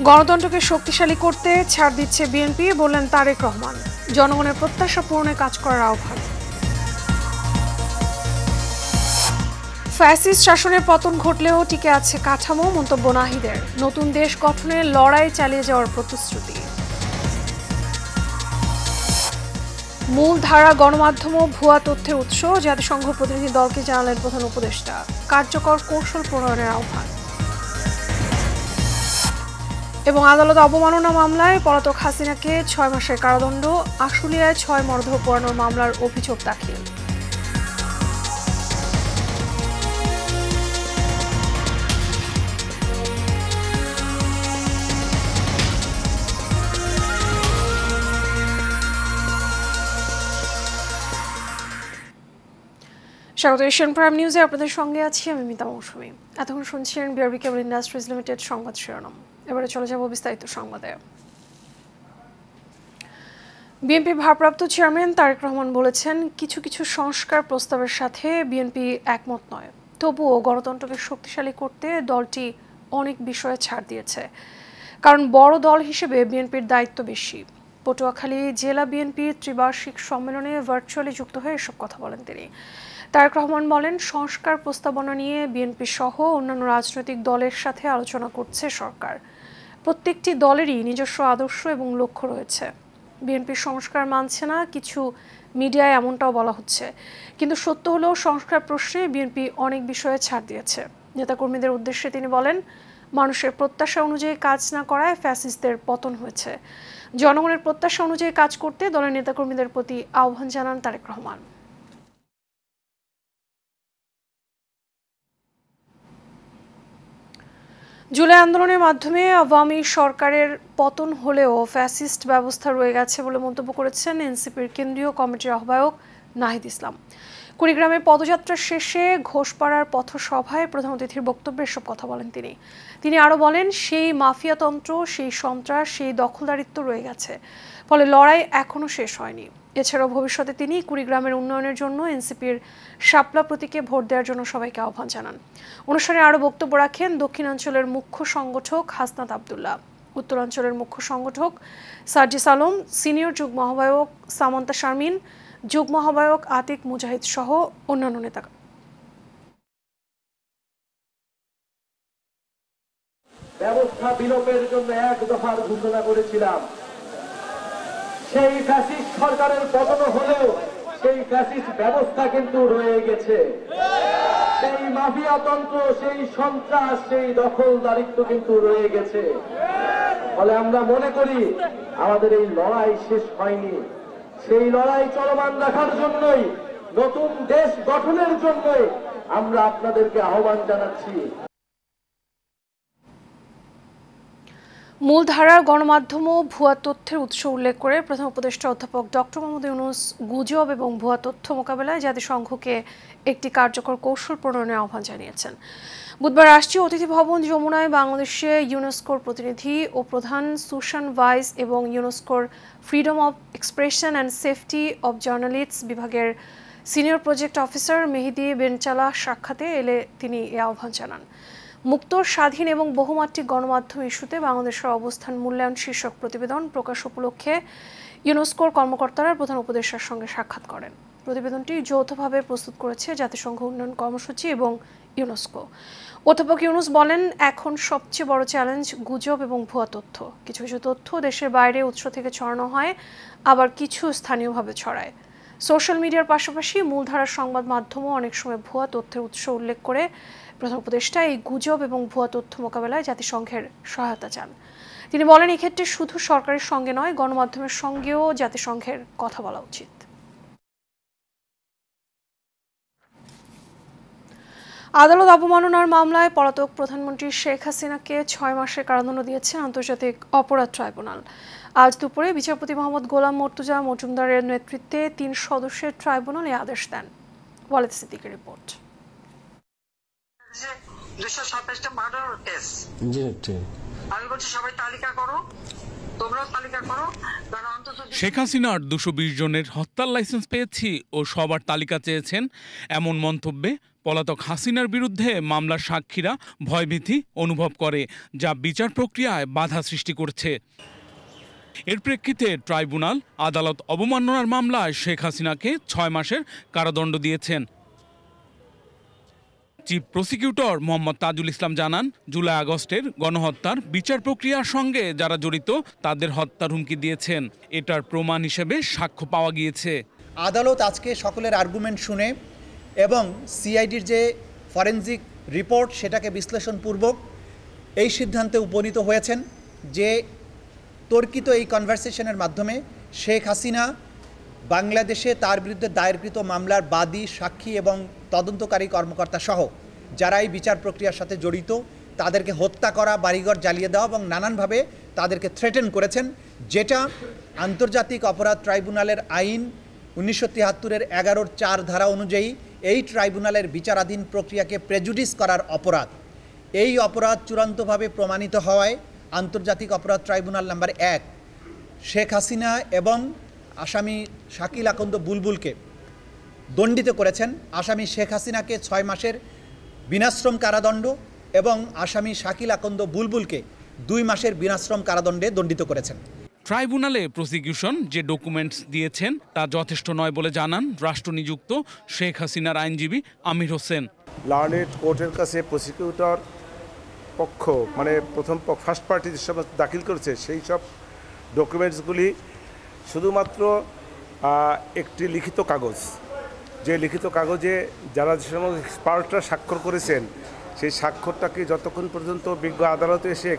গণতন্ত্রকে শক্তিশালী করতে ছাড় দিচ্ছে বিএনপি, বললেন তারেক রহমান। জনগণের প্রত্যাশা পূরণে কাজ করার আহ্বান। ফ্যাসিস্ট শাসনের পতন ঘটলেও টিকে আছে কাঠামো, মন্তব্য নাহিদের। নতুন দেশ গঠনের লড়াই চালিয়ে যাওয়ার প্রতিশ্রুতি। মূলধারা গণমাধ্যম ও ভুয়া তথ্যের উৎস, জাতিসংঘ প্রতিনিধি দলকে জানালেন প্রধান উপদেষ্টা। কার্যকর কৌশল প্রণয়নের আহ্বান। এবং আদালত অবমাননা মামলায় পলাতক হাসিনাকে 6 মাসের কারাদণ্ড, আশুলিয়ায় 6 মরদেহ পোড়ানোর মামলার অভিযোগ দাখিল। স্বাগত এশিয়ান প্রাইম নিউজে, আপনাদের সঙ্গে আছি আমি মিতা মৌসুমী। এতক্ষণ শুনছিলেন বিআরবি কেবল ইন্ডাস্ট্রিজ লিমিটেড সংবাদ শিরোনাম। এবারে চলে যাব বিস্তারিত সংবাদে। বিএনপি ভারপ্রাপ্ত চেয়ারম্যান তারেক রহমান বলেছেন, কিছু কিছু সংস্কার প্রস্তাবের সাথে বিএনপি একমত নয়, তবুও গণতন্ত্রকে শক্তিশালী করতে দলটি অনেক বিষয়ে ছাড় দিয়েছে। কারণ বড় দল হিসেবে বিএনপির দায়িত্ব বেশি। পটুয়াখালী জেলা বিএনপির ত্রিবার্ষিক সম্মেলনে ভার্চুয়ালি যুক্ত হয়ে এসব কথা বলেন তিনি। তারেক রহমান বলেন, সংস্কার প্রস্তাবনা নিয়ে বিএনপি সহ অন্যান্য রাজনৈতিক দলের সাথে আলোচনা করছে সরকার। প্রত্যেকটি দলেরই নিজস্ব আদর্শ এবং লক্ষ্য রয়েছে। বিএনপি সংস্কার মানছে না, কিছু মিডিয়ায় এমনটাও বলা হচ্ছে। কিন্তু সত্য হলো, সংস্কার প্রশ্নে বিএনপি অনেক বিষয়ে ছাড় দিয়েছে। নেতাকর্মীদের উদ্দেশ্যে তিনি বলেন, মানুষের প্রত্যাশা অনুযায়ী কাজ না করায় ফ্যাসিস্টদের পতন হয়েছে। জনগণের প্রত্যাশা অনুযায়ী কাজ করতে দলের নেতাকর্মীদের প্রতি আহ্বান জানান তারেক রহমান। জুলাই আন্দোলনের মাধ্যমে আওয়ামী সরকারের পতন হলেও ফ্যাসিস্ট ব্যবস্থা রয়ে গেছে বলে মন্তব্য করেছেন এনসিপির কেন্দ্রীয় কমিটির আহ্বায়ক নাহিদ ইসলাম। কুড়িগ্রামে পদযাত্রা শেষে ঘোষপাড়ার পথসভায় প্রধান অতিথির বক্তব্যে এসব কথা বলেন তিনি আরও বলেন, সেই মাফিয়াতন্ত্র, সেই সন্ত্রাস, সেই দখলদারিত্ব রয়ে গেছে, ফলে লড়াই এখনও শেষ হয়নি। এছাড়াও ভবিষ্যতে তিনি কুড়িগ্রামের উন্নয়নের জন্য এনসিপির শাপলা প্রতীকে ভোট দেওয়ার জন্য সবাইকে আহ্বান জানান। অনুষ্ঠানে আরও বক্তব্য রাখেন দক্ষিণাঞ্চলের মুখ্য সংগঠক হাসনাত আবদুল্লাহ, উত্তরাঞ্চলের মুখ্য সংগঠক সার্জিস আলম, সিনিয়র যুগ্ম আহ্বায়ক সামান্তা শারমিন, যুগ্ম আহ্বায়ক আতিক মুজাহিদ সহ অন্যান্য নেতা। ব্যবস্থা বিলোপের জন্য এক দফার ঘোষণা করেছিলাম। সেই ফ্যাসিস্ট সরকারের পতন হলেও সেই ফ্যাসিস্ট ব্যবস্থা কিন্তু রয়ে গেছে। সেই মাফিয়াতন্ত্র, সেই সন্ত্রাস, সেই দখলদারিত্ব কিন্তু রয়ে গেছে। ফলে আমরা মনে করি আমাদের এই লড়াই শেষ হয়নি। সেই লড়াই চলমান রাখার জন্যই, নতুন দেশ গঠনের জন্যই আমরা আপনাদেরকে আহ্বান জানাচ্ছি। মূলধারার গণমাধ্যম ও ভুয়া তথ্যের উৎস উল্লেখ করে প্রধান উপদেষ্টা অধ্যাপক ডক্টর মোহাম্মদ ইউনূস গুজব এবং ভুয়া তথ্য মোকাবেলায় জাতিসংঘকে একটি কার্যকর কৌশল প্রণয়নের আহ্বান জানিয়েছেন। বুধবার রাষ্ট্রীয় অতিথি ভবন যমুনায় বাংলাদেশে ইউনেস্কোর প্রতিনিধি ও প্রধান সুশান ভাইস এবং ইউনেস্কোর freedom of expression and safety of journalists বিভাগের সিনিয়র প্রজেক্ট অফিসার মেহেদি বেনচালা সাক্ষাতে এলে তিনি এ আহ্বান জানান। মুক্ত, স্বাধীন এবং বহুমাত্রিক গণমাধ্যম ইস্যুতে বাংলাদেশের অবস্থান মূল্যায়ন শীর্ষক প্রতিবেদন প্রকাশ উপলক্ষে ইউনেস্কোর কর্মকর্তারা প্রধান উপদেষ্টার সঙ্গে সাক্ষাৎ করেন। প্রতিবেদনটি যৌথভাবে প্রস্তুত করেছে জাতিসংঘ উন্নয়ন কর্মসূচি এবং ইউনেস্কো। অধ্যাপক ইউনূস বলেন, এখন সবচেয়ে বড় চ্যালেঞ্জ গুজব এবং ভুয়া তথ্য। কিছু কিছু তথ্য দেশের বাইরে উৎস থেকে ছড়ানো হয়, আবার কিছু স্থানীয়ভাবে ছড়ায়। সোশ্যাল মিডিয়ার পাশাপাশি মূলধারার সংবাদ মাধ্যমও অনেক সময় ভুয়া তথ্যের উৎস উল্লেখ করে প্রধান উপদেষ্টা এই গুজব এবং ভুয়া তথ্য মোকাবেলায় জাতিসংঘের সহায়তা চান। তিনি বলেন, এক্ষেত্রে শুধু সরকারের সঙ্গে নয়, গণমাধ্যমের সঙ্গেও জাতিসংঘের কথা বলা উচিত। আদালত অবমাননার মামলায় পলাতক প্রধানমন্ত্রী শেখ হাসিনাকে 6 মাসের কারাদণ্ড দিয়েছে আন্তর্জাতিক অপরাধ ট্রাইব্যুনাল। আজ দুপুরে বিচারপতি মোহাম্মদ গোলাম মর্তুজা মজুমদারের নেতৃত্বে 3 সদস্যের ট্রাইব্যুনাল এ আদেশ দেন। ওয়ালিদ সিদ্দিকের রিপোর্ট। 227টা murder case. আমি বলছি সবাই তালিকা করো। শেখ হাসিনার 220 জনের হত্যার লাইসেন্স পেয়েছি ও সবার তালিকা চেয়েছেন, এমন মন্তব্যে পলাতক হাসিনার বিরুদ্ধে মামলার সাক্ষীরা ভয়ভীতি অনুভব করে, যা বিচার প্রক্রিয়ায় বাধা সৃষ্টি করছে। এর প্রেক্ষিতে ট্রাইব্যুনাল আদালত অবমাননার মামলায় শেখ হাসিনাকে 6 মাসের কারাদণ্ড দিয়েছেন। চিফ প্রসিকিউটর মোহাম্মদ তাজুল ইসলাম জানান, জুলাই আগস্টের গণহত্যার বিচার প্রক্রিয়ার সঙ্গে যারা জড়িত তাদের হত্যার হুমকি দিয়েছেন। এটার প্রমাণ হিসেবে সাক্ষ্য পাওয়া গিয়েছে। আদালত আজকে সকলের আর্গুমেন্ট শুনে এবং সিআইডির যে ফরেনজিক রিপোর্ট সেটাকে বিশ্লেষণপূর্বক এই সিদ্ধান্তে উপনীত হয়েছেন যে তর্কিত এই কনভারসেশনের মাধ্যমে শেখ হাসিনা বাংলাদেশে তার বিরুদ্ধে দায়েরকৃত মামলার বাদী, সাক্ষী এবং তদন্তকারী কর্মকর্তা সহ যারা এই বিচার প্রক্রিয়ার সাথে জড়িত তাদেরকে হত্যা করা, বাড়িঘর জ্বালিয়ে দেওয়া এবং নানানভাবে তাদেরকে থ্রেটেন করেছেন, যেটা আন্তর্জাতিক অপরাধ ট্রাইব্যুনালের আইন 1973-এর 11-4 ধারা অনুযায়ী এই ট্রাইব্যুনালের বিচারাধীন প্রক্রিয়াকে প্রেজুডিস করার অপরাধ। এই অপরাধ চূড়ান্তভাবে প্রমাণিত হওয়ায় আন্তর্জাতিক অপরাধ ট্রাইব্যুনাল নাম্বার 1 শেখ হাসিনা এবং আসামি শাকিল আকন্দ বুলবুলকে দণ্ডিত করেছেন। আসামি শেখ হাসিনাকে 6 মাসের বিনাশ্রম কারাদণ্ড এবং আসামি শাকিল আকন্দ বুলবুলকে 2 মাসের বিনাশ্রম কারাদণ্ডে দণ্ডিত করেছেন। ট্রাইব্যুনালে প্রসিকিউশন যে ডকুমেন্টস দিয়েছেন তা যথেষ্ট নয় বলে জানান রাষ্ট্রনিযুক্ত শেখ হাসিনার আইনজীবী আমির হোসেন। লার্নেড কোর্টের কাছে প্রসিকিউটর পক্ষ মানে ফার্স্ট পার্টি যেসব দাখিল করেছে সেই সব ডকুমেন্টসগুলি শুধুমাত্র একটি লিখিত কাগজ, যে লিখিত কাগজে যারা যে সমস্ত এক্সপার্টরা স্বাক্ষর করেছেন সেই স্বাক্ষরটাকে যতক্ষণ পর্যন্ত বিজ্ঞ আদালতে এসে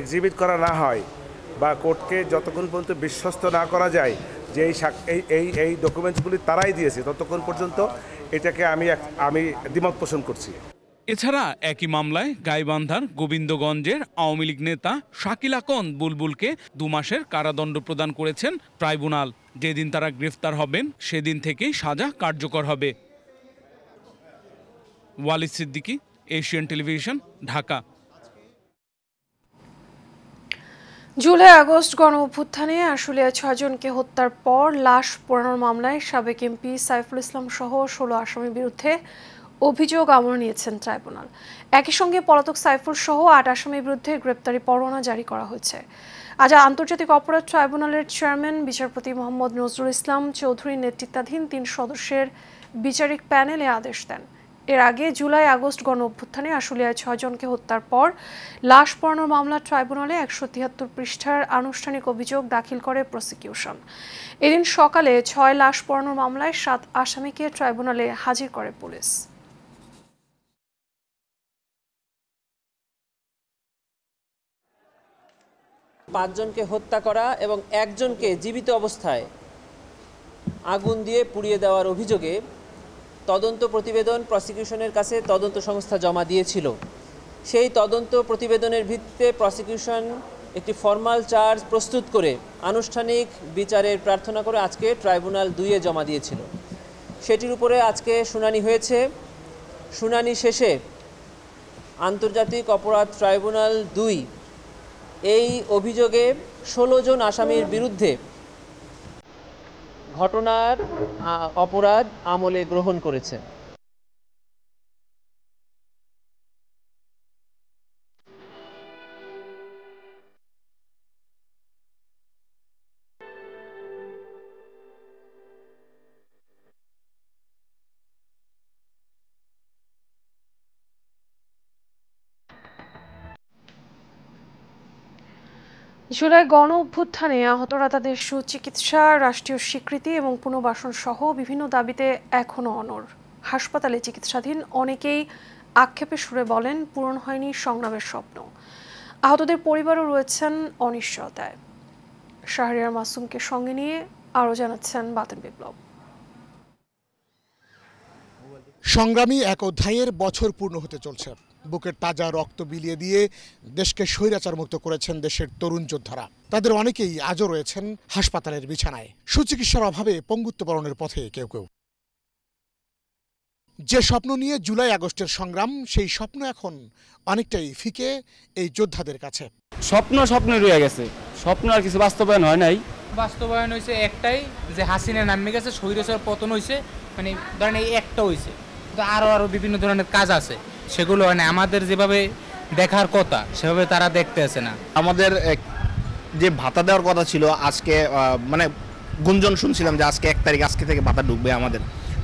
এক্সিবিট করা না হয় বা কোর্টকে যতক্ষণ পর্যন্ত বিশ্বস্ত না করা যায় যে এই ডকুমেন্টসগুলি তারাই দিয়েছে, ততক্ষণ পর্যন্ত এটাকে আমি দ্বিমত পোষণ করছি। এছাড়া একই মামলায় গাইবান্ধার গোবিন্দগঞ্জের আওয়ামী লীগ নেতা শাকিল আকন্দ বুলবুলকে 2 মাসের কারাদণ্ড প্রদান করেছেন ট্রাইব্যুনাল। যেদিন তারা গ্রেফতার হবেন সেদিন থেকেই সাজা কার্যকর হবে। Walid Siddiqui, Asian television, Dhaka. July August গণ অভ্যুত্থানে আশুলিয়ায় 6 জনকে হত্যার পর লাশ পোড়ানোর মামলায় সাবেক এমপি সাইফুল ইসলাম সহ 16 আসামির বিরুদ্ধে অভিযোগ আমলে নিয়েছেন ট্রাইব্যুনাল। একই সঙ্গে পলাতক সাইফুল সহ 8 আসামির বিরুদ্ধে গ্রেপ্তারি পরোয়ানা জারি করা হয়েছে। আজ আন্তর্জাতিক অপরাধ ট্রাইব্যুনালের চেয়ারম্যান বিচারপতি মোহাম্মদ নজরুল ইসলাম চৌধুরীর নেতৃত্বাধীন 3 সদস্যের বিচারিক প্যানেল এ আদেশ দেন। এর আগে জুলাই আগস্ট গণ অভ্যুত্থানে আশুলিয়ায় 6 জনকে হত্যার পর লাশ পোড়ানোর মামলা ট্রাইব্যুনালে 173 পৃষ্ঠার আনুষ্ঠানিক অভিযোগ দাখিল করে প্রসিকিউশন। এদিন সকালে 6 লাশ পোড়ানোর মামলায় 7 আসামিকে ট্রাইব্যুনালে হাজির করে পুলিশ। পাঁচজনকে হত্যা করা এবং একজনকে জীবিত অবস্থায় আগুন দিয়ে পুড়িয়ে দেওয়ার অভিযোগে তদন্ত প্রতিবেদন প্রসিকিউশনের কাছে তদন্ত সংস্থা জমা দিয়েছিল। সেই তদন্ত প্রতিবেদনের ভিত্তিতে প্রসিকিউশন একটি ফরমাল চার্জ প্রস্তুত করে আনুষ্ঠানিক বিচারের প্রার্থনা করে আজকে ট্রাইব্যুনাল 2-এ জমা দিয়েছিল। সেটির উপরে আজকে শুনানি হয়েছে। শুনানি শেষে আন্তর্জাতিক অপরাধ ট্রাইব্যুনাল 2 এই অভিযোগে 16 জন আসামির বিরুদ্ধে ঘটনার অপরাধ আমলে গ্রহণ করেছে। জুলাই গণ অভ্যুত্থানে আহতরা তাদের সুচিকিৎসা, রাষ্ট্রীয় স্বীকৃতি এবং পুনর্বাসন সহ বিভিন্ন দাবিতে এখনও অনড়। হাসপাতালে চিকিৎসাধীন অনেকেই আক্ষেপের সুরে বলেন পূরণ হয়নি সংগ্রামের স্বপ্ন। আহতদের পরিবারও রয়েছেন অনিশ্চয়তায়। শাহরিয়ার মাসুমকে সঙ্গে নিয়ে আরও জানাচ্ছেন বাতেন বিপ্লব। সংগ্রামী এক অধ্যায়ের বছর পূর্ণ হতে চলছে। বুকের তাজা রক্ত বিলিয়ে দিয়ে দেশকে স্বৈরাচার মুক্ত করেছেন দেশের তরুণ যোদ্ধারা। তাদের অনেকেই আজও রয়েছেন হাসপাতালের বিছানায়, সুচিকিৎসার অভাবে পঙ্গুত্ব বরণের পথে কেউ কেউ। যে স্বপ্ন নিয়ে জুলাই আগস্টের সংগ্রাম, সেই স্বপ্ন এখন অনেকটাই ফিকে এই যোদ্ধাদের কাছে। স্বপ্ন রয়ে গেছে, স্বপ্ন আর কিছু বাস্তবায়ন হয় নাই। বাস্তবায়ন হয়েছে একটাই, যে হাসিনা নামে গেছে, স্বৈরাচার পতন হয়েছে, মানে ধরেন এই একটা হয়েছে, কিন্তু আরও বিভিন্ন ধরনের কাজ আছে, সেগুলো মানে আমাদের যেভাবে দেখার কথা সেভাবে তারা দেখতে আসে না। আমাদের যে ভাতা দেওয়ার কথা ছিল আজকে, মানে গুঞ্জন শুনছিলাম যে আজকে 1 তারিখ, আজকে থেকে ভাতা ঢুকবে আমাদের।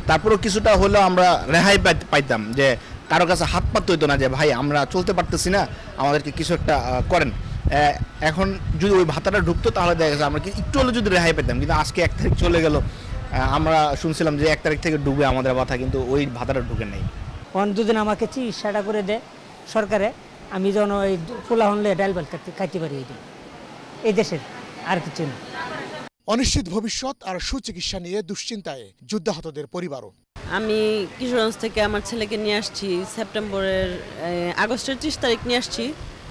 তারপরেও কিছুটা হলেও আমরা রেহাই পাইতাম, যে কারো কাছে হাত পাততে হইতো না যে ভাই আমরা চলতে পারতেছি না, আমাদেরকে কিছু একটা করেন। এখন যদি ওই ভাতাটা ঢুকতো তাহলে দেখা গেছে আমরা একটু হলেও যদি রেহাই পেতাম, কিন্তু আজকে 1 তারিখ চলে গেল, আমরা শুনছিলাম যে 1 তারিখ থেকে ঢুকবে আমাদের ভাতা, কিন্তু ওই ভাতাটা ঢুকে নেই। দুদিন আমাকে চিকিৎসাটা করে দেয় সরকারে, আমি যেন ওই পোলা হলে ডাল বাল খাইতে পারি এই দেশের, আর কিছু না। অনিশ্চিত ভবিষ্যৎ আর সুচিকিৎসা নিয়ে দুশ্চিন্তায় যুদ্ধাহতদের পরিবারও। আমি কিশোরগঞ্জ থেকে আমার ছেলেকে নিয়ে আসছি আগস্টের 30 তারিখ নিয়ে আসছি,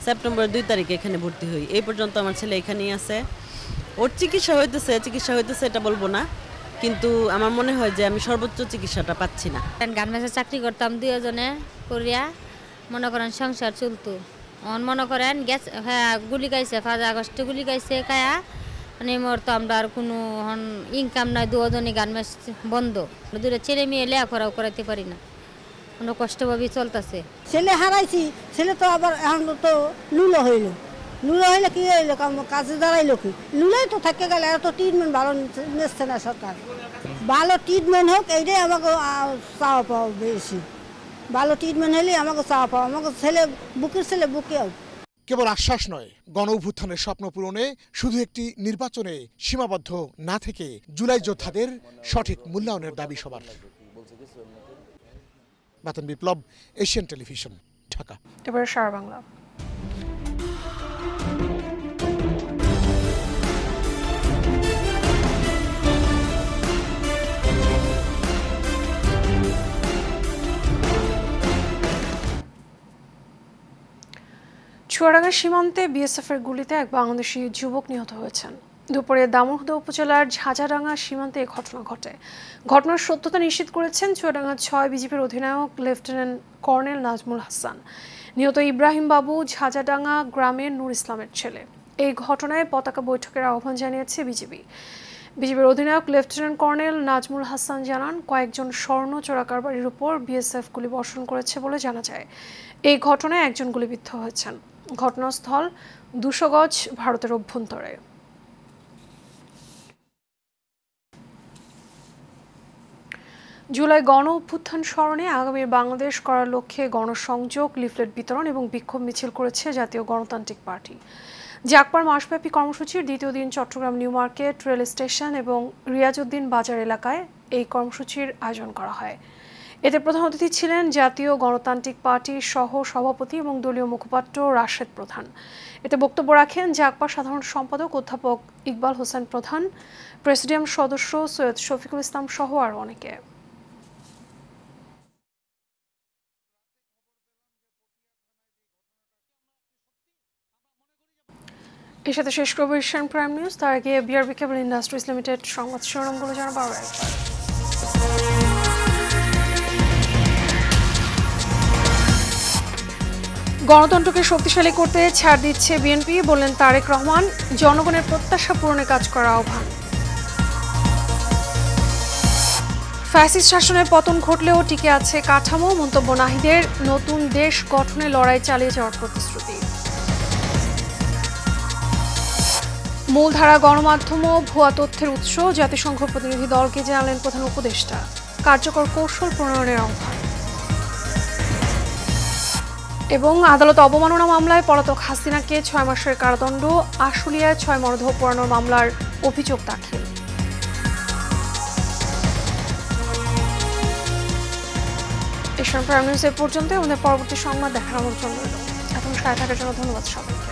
সেপ্টেম্বরের 2 তারিখে এখানে ভর্তি হই। এই পর্যন্ত আমার ছেলে এখানেই আছে। ওর চিকিৎসা হইতেছে এটা বলবো না, কিন্তু আমার মনে হয় যে আমি সর্বোচ্চ চিকিৎসাটা পাচ্ছি না। গার্মেন্টসে চাকরি করতাম 2 জনে করিয়া, মনে করেন সংসার চলতো। মনে করেন গ্যাস, হ্যাঁ গুলি গাইছে 5 আগস্টে গুলি গাইছে খায়া, মানে মোর তো আমরা আর কোনো ইনকাম নাই, 2 জনে গার্মেন্টস বন্ধ, 2 ছেলে মেয়ে লেখাপড়াও করাইতে পারি না, অনেক কষ্টভাবেই চলতেছে। ছেলে হারাইছি, ছেলে তো আবার এখন তো লুলো হইলে কি হইলো, কাজে দাঁড়াইলো কি, লুলোই তো থাকে গেলে, এত ট্রিটমেন্ট ভালো নিচ্ছে না সরকার। ভালো ট্রিটমেন্ট হোক, এইটাই আমাকে চাওয়া পাওয়া বেশি। ভালো ট্রিটমেন্ট হলে আমাকে চাওয়া পাওয়া, আমাকে বুকের ছেলে বুকে হোক। কেবল আশ্বাস নয়, গণ অভ্যুত্থানের স্বপ্ন পূরণে শুধু একটি নির্বাচনে সীমাবদ্ধ না থেকে জুলাই যোদ্ধাদের সঠিক মূল্যায়নের দাবি সবার। বাতন বিপ্লব, এশিয়ান টেলিভিশন, ঢাকা। এবার সারা বাংলা। চুয়াডাঙ্গা সীমান্তে বিএসএফের গুলিতে এক বাংলাদেশি যুবক নিহত হয়েছেন। দুপুরে দামোহদা উপজেলার ঝাঁঝাডাঙ্গা সীমান্তে এই ঘটনা ঘটে। ঘটনার সত্যতা নিশ্চিত করেছেন চুয়াডাঙ্গা 6 বিজিবির অধিনায়ক লেফটেন্যান্ট কর্নেল নাজমুল হাসান। নিহত ইব্রাহিম বাবু ঝাঁঝাডাঙ্গা গ্রামের নূর ইসলামের ছেলে। এই ঘটনায় পতাকা বৈঠকের আহ্বান জানিয়েছে বিজিবির অধিনায়ক লেফটেন্যান্ট কর্নেল নাজমুল হাসান জানান, কয়েকজন স্বর্ণ চোরাকারবারির উপর বিএসএফ গুলি বর্ষণ করেছে বলে জানা যায়। এই ঘটনায় একজন গুলিবিদ্ধ হয়েছেন। ঘটনাস্থল 200 গজ ভারতের অভ্যন্তরে। জুলাই গণ অভ্যুত্থান স্মরণে আগামী বাংলাদেশ করার লক্ষ্যে গণসংযোগ, লিফলেট বিতরণ এবং বিক্ষোভ মিছিল করেছে জাতীয় গণতান্ত্রিক পার্টি। জাগপার মাসব্যাপী কর্মসূচির দ্বিতীয় দিন Chittagong New Market, rail station এবং রিয়াজউদ্দিন বাজার এলাকায় এই কর্মসূচির আয়োজন করা হয়। এতে প্রধান অতিথি ছিলেন জাতীয় গণতান্ত্রিক পার্টির সহ সভাপতি এবং দলীয় মুখপাত্র রাশেদ প্রধান। এতে বক্তব্য রাখেন জাগপার সাধারণ সম্পাদক অধ্যাপক ইকবাল হোসেন প্রধান, প্রেসিডিয়াম সদস্য সৈয়দ শফিকুল ইসলাম সহ আরও অনেকে। এর সাথে শেষ করব এশিয়ান প্রাইম নিউজ। তার আগে বিআরবি কেবল ইন্ডাস্ট্রিজ লিমিটেড সংবাদ শিরোনামগুলো জানাবো আরও একবার। গণতন্ত্রকে শক্তিশালী করতে ছাড় দিচ্ছে বিএনপি, বললেন তারেক রহমান। জনগণের প্রত্যাশা পূরণে কাজ করার আহ্বান। ফ্যাসিস্ট শাসনের পতন ঘটলেও টিকে আছে কাঠামো, মন্তব্য নাহিদের। নতুন দেশ গঠনে লড়াই চালিয়ে যাওয়ার প্রতিশ্রুতি। মূলধারা গণমাধ্যম ও ভুয়া তথ্যের উৎস, জাতিসংঘ প্রতিনিধি দলকে জানালেন প্রধান উপদেষ্টা। কার্যকর কৌশল প্রণয়নের আহ্বান। এবং আদালত অবমাননা মামলায় পলাতক হাসিনাকে 6 মাসের কারাদণ্ড, আশুলিয়ায় 6 মরদেহ পোড়ানোর মামলার অভিযোগ দাখিল। এশিয়ান প্রাইম নিউজ এ পর্যন্ত। আমাদের পরবর্তী সংবাদ দেখার আমন্ত্রণ রইল। এখন সাথে থাকার জন্য ধন্যবাদ সবাইকে।